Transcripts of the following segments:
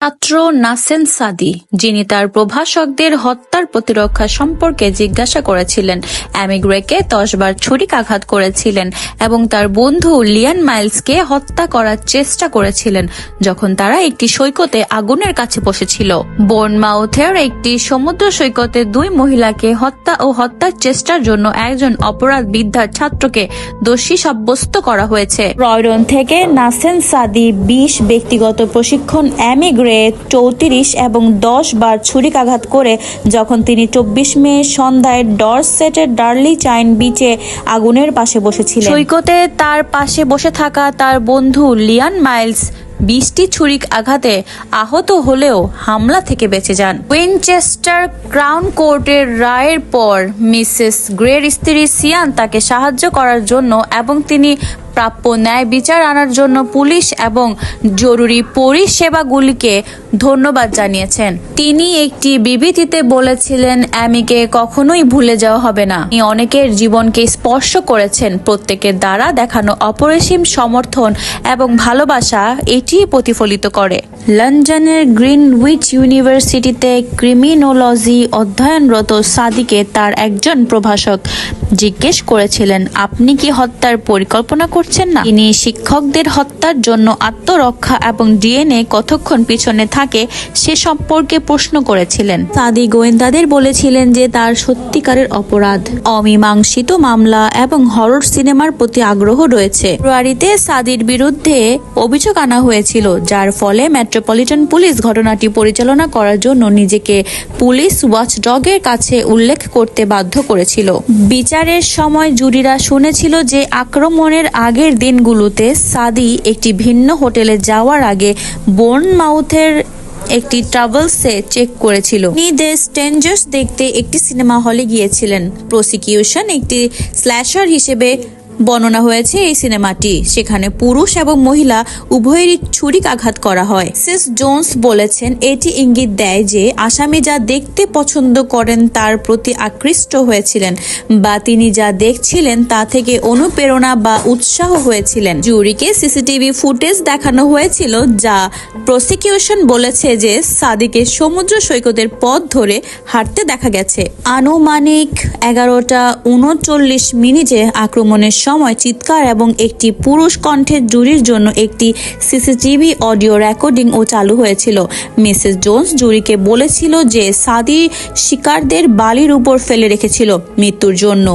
ছাত্র নাসেন সাদি, যিনি তার প্রভাষকদের হত্যার প্রতিরক্ষা সম্পর্কে জিজ্ঞাসা করেছিলেন, অ্যামি গ্রেকে 10 বার ছুরিকাঘাত করেছিলেন এবং তার বন্ধু লিয়ান মাইলসকে হত্যা করার চেষ্টা করেছিলেন যখন তারা একটি সৈকতে আগুনের কাছে বসেছিল। বোর্নমাউথের একটি সমুদ্র সৈকতে 2 মহিলাকে হত্যা ও হত্যার চেষ্টার জন্য একজন অপরাধ বিদ্যার ছাত্রকে দোষী সাব্যস্ত করা হয়েছে। ক্রয়ডন থেকে নাসেন সাদি 20 ব্যক্তিগত প্রশিক্ষণ, অ্যামি গ্রে 34 এবং 10 বার ছুরিকাঘাত করে যখন তিনি 24 মে সন্ধ্যায় ডরসেটের ডার্লি চাইন বিচে আগুনের পাশে বসেছিলেন। সৈকতে তার পাশে বসে থাকা তার বন্ধু লিয়ান মাইলস 20টি ছুরিক আঘাতে আহত হলেও হামলা থেকে বেঁচে যান। উইনচেস্টার ক্রাউন কোর্টের রায়ের পর মিসেস গ্রের স্ত্রী সিয়ান তাকে সাহায্য করার জন্য এবং তিনি প্রাপ্য ন্যায় বিচার আনার জন্য পুলিশ এবং জরুরি পরিষেবাগুলিকে ধন্যবাদ জানিয়েছেন। তিনি একটি বিবৃতিতে বলেছিলেন, অ্যামিকে কখনোই ভুলে যাওয়া হবে না। তিনি অনেকের জীবনকে স্পর্শ করেছেন। প্রত্যেকের দ্বারা দেখানো অপরিসীম সমর্থন এবং ভালোবাসা এটি প্রতিফলিত করে। লন্ডনের গ্রিনউইচ ইউনিভার্সিটিতে ক্রিমিনোলজি অধ্যয়নরত সাদিকে তার একজন প্রভাষক জিজ্ঞেস করেছিলেন, আপনি কি হত্যার পরিকল্পনা করছেন না? তিনি শিক্ষকদের হত্যার জন্য আত্মরক্ষা এবং ডিএনএ কতক্ষণ পিছনে থাকে সে সম্পর্কে প্রশ্ন করেছিলেন। সাদি গোয়েন্দাদের বলেছিলেন যে তার সত্যিকারের অপরাধ, অমীমাংসিত মামলা এবং হরর সিনেমার প্রতি আগ্রহ রয়েছে। ফেব্রুয়ারিতে সাদির বিরুদ্ধে অভিযোগ আনা হয়েছিল, যার ফলে মেট্রোপলিটন পুলিশ ঘটনাটি পরিচালনা করার জন্য নিজেকে পুলিশ ওয়াচডগের কাছে উল্লেখ করতে বাধ্য করেছিল। বিচারের সময় জুরিরা শুনেছিল যে আক্রমণের আগের দিনগুলোতে সাদি একটি ভিন্ন হোটেলে যাওয়ার আগে বোর্নমাউথের একটি ট্রাভেলসে চেক করেছিল। তিনি দ্য স্ট্রেঞ্জার্স দেখতে একটি সিনেমা হলে গিয়েছিলেন। প্রসিকিউশন একটি স্ল্যাশার হিসেবে বর্ণনা হয়েছে এই সিনেমাটি, সেখানে পুরুষ এবং মহিলা উভয়েরই ছুরিকাঘাত করা হয়। মিসেস জোন্স বলেছেন, এটি ইঙ্গিত দেয় যে আসামি যা দেখতে পছন্দ করেন তার প্রতি আকৃষ্ট হয়েছিলেন বা তিনি যা দেখছিলেন তা থেকে অনুপ্রেরণা বা উৎসাহ হয়েছিলেন। জুরিকে সিসিটিভি ফুটেজ দেখানো হয়েছিল যা প্রসিকিউশন বলেছে যে সাদিকে সমুদ্র সৈকতের পথ ধরে হাঁটতে দেখা গেছে। আনুমানিক 11টা 39 আক্রমণের সময় চিৎকার এবং একটি পুরুষ কণ্ঠের জুরির জন্য একটি সিসিটিভি অডিও রেকর্ডিং ও চালু হয়েছিল। মিসেস জোন্স জুরিকে বলেছিল যে সাদি শিকারদের বালির উপর ফেলে রেখেছিল মৃত্যুর জন্য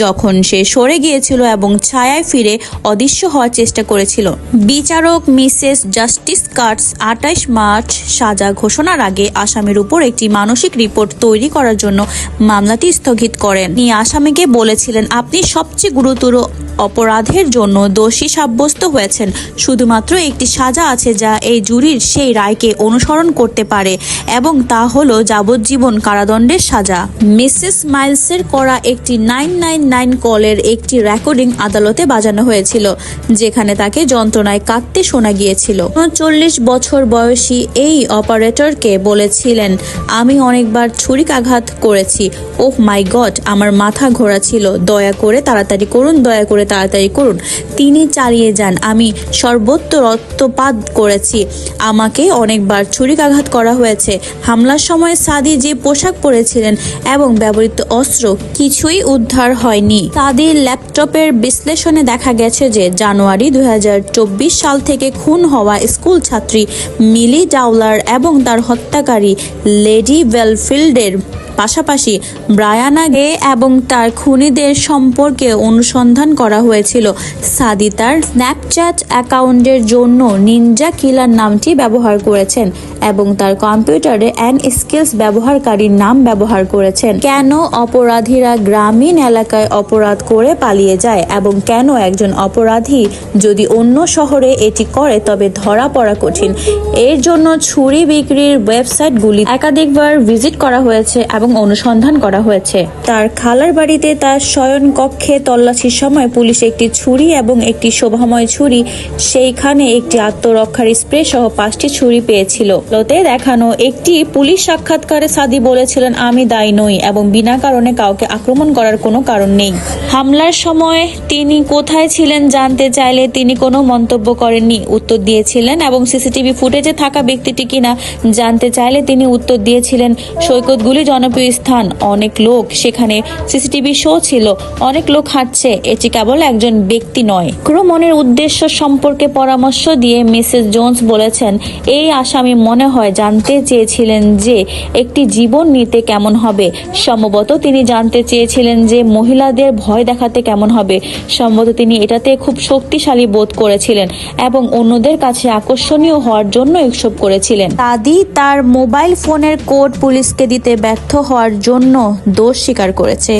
যখন সে সরে গিয়েছিল এবং ছায়ায় ফিরে অদৃশ্য হওয়ার চেষ্টা করেছিল। বিচারক মিসেস জাস্টিস কার্টস 28 মার্চ সাজা ঘোষণার আগে আসামির উপর একটি মানসিক রিপোর্ট তৈরি করার জন্য মামলাটি স্থগিত করেন। তিনি আসামিকে বলেছিলেন, আপনি সবচেয়ে গুরুতর অপরাধের জন্য দোষী সাব্যস্ত হয়েছেন। শুধুমাত্র একটি সাজা আছে যা এই জুরির সেই রায়কে অনুসরণ করতে পারে এবং তা হলো যাবজ্জীবন কারাদণ্ডের সাজা। মিসেস মাইলসের করা একটি 999 কলের একটি রেকর্ডিং আদালতে বাজানো হয়েছিল, যেখানে তাকে যন্ত্রণায় কাঁদতে শোনা গিয়েছিল। 39 বছর বয়সী এই অপারেটরকে বলেছিলেন, আমি অনেকবার ছুরিকাঘাত করেছি। ওহ মাই গড, আমার মাথা ঘোরা ছিল। দয়া করে তাড়াতাড়ি করুন, দয়া করে তাড়াতাড়ি করুন। তিনি চালিয়ে যান, আমি সর্বত্র রক্তপাত করেছি। আমাকে অনেকবার ছুরিকাঘাত করা হয়েছে। হামলার সময় সাদি যে পোশাক পরেছিলেন এবং ব্যবহৃত অস্ত্র কিছুই উদ্ধার হয়নি। সাদির ল্যাপটপের বিশ্লেষণে দেখা গেছে যে জানুয়ারি 2024 সাল থেকে খুন হওয়া স্কুল ছাত্রী মিলি ডাউলার এবং তার হত্যাকারী লেডি ওয়েলফিল্ডের পাশাপাশি ব্রায়ানা গে এবং তার খুনিদের সম্পর্কে অনুসন্ধান করা হয়েছিল। সাদি তার স্ন্যাপচ্যাট অ্যাকাউন্টের জন্য নিনজা কিলার নামটি ব্যবহার করেছেন এবং তার কম্পিউটারে স্কিলস ব্যবহারকারীর নাম ব্যবহার করেছেন। কেন অপরাধীরা গ্রামীণ এলাকায় অপরাধ করে পালিয়ে যায় এবং কেন একজন অপরাধী যদি অন্য শহরে এটি করে তবে ধরা পড়া কঠিন। এর জন্য ছুরি বিক্রির ওয়েবসাইটগুলি একাধিকবার ভিজিট করা হয়েছে এবং এবং অনুসন্ধান করা হয়েছে। তার খালার বাড়িতে তার শয়ন কক্ষে তল্লাশির সময় পুলিশ একটি ছুরি এবং একটি শোভাময় ছুরি, সেইখানে একটি আত্মরক্ষার স্প্রে সহ 5টি ছুরি পেয়েছিল। লোতে দেখানো একটি পুলিশ সাক্ষাৎকারে সাদি বলেছিলেন, আমি দায়ী নই এবং বিনা কারণে কাউকে আক্রমণ করার কোনো কারণ নেই। হামলার সময় তিনি কোথায় ছিলেন জানতে চাইলে তিনি কোনো মন্তব্য করেননি, উত্তর দিয়েছিলেন এবং সিসিটিভি ফুটেজে থাকা ব্যক্তিটি কিনা জানতে চাইলে তিনি উত্তর দিয়েছিলেন, সৈকতগুলি জনপ্রিয় স্থান, অনেক লোক সেখানে, সিসিটিভি শো ছিল, অনেক লোক হাঁটছে, এটি কেবল একজন ব্যক্তি নয়। আক্রমণের উদ্দেশ্য সম্পর্কে পরামর্শ দিয়ে মিসেস জোন্স বলেছেন, এই আসামি মনে হয় জানতে চেয়েছিলেন যে একটি জীবন নিতে কেমন হবে। সম্ভবত তিনি জানতে চেয়েছিলেন যে মহিলাদের ভয় দেখাতে কেমন হবে। সম্ভবত তিনি এটাতে খুব শক্তিশালী বোধ করেছিলেন এবং অন্যদের কাছে আকর্ষণীয় হওয়ার জন্য এসব করেছিলেন। সাদি তার মোবাইল ফোনের কোড পুলিশকে দিতে ব্যর্থ হওয়ার জন্য দোষ স্বীকার করেছে।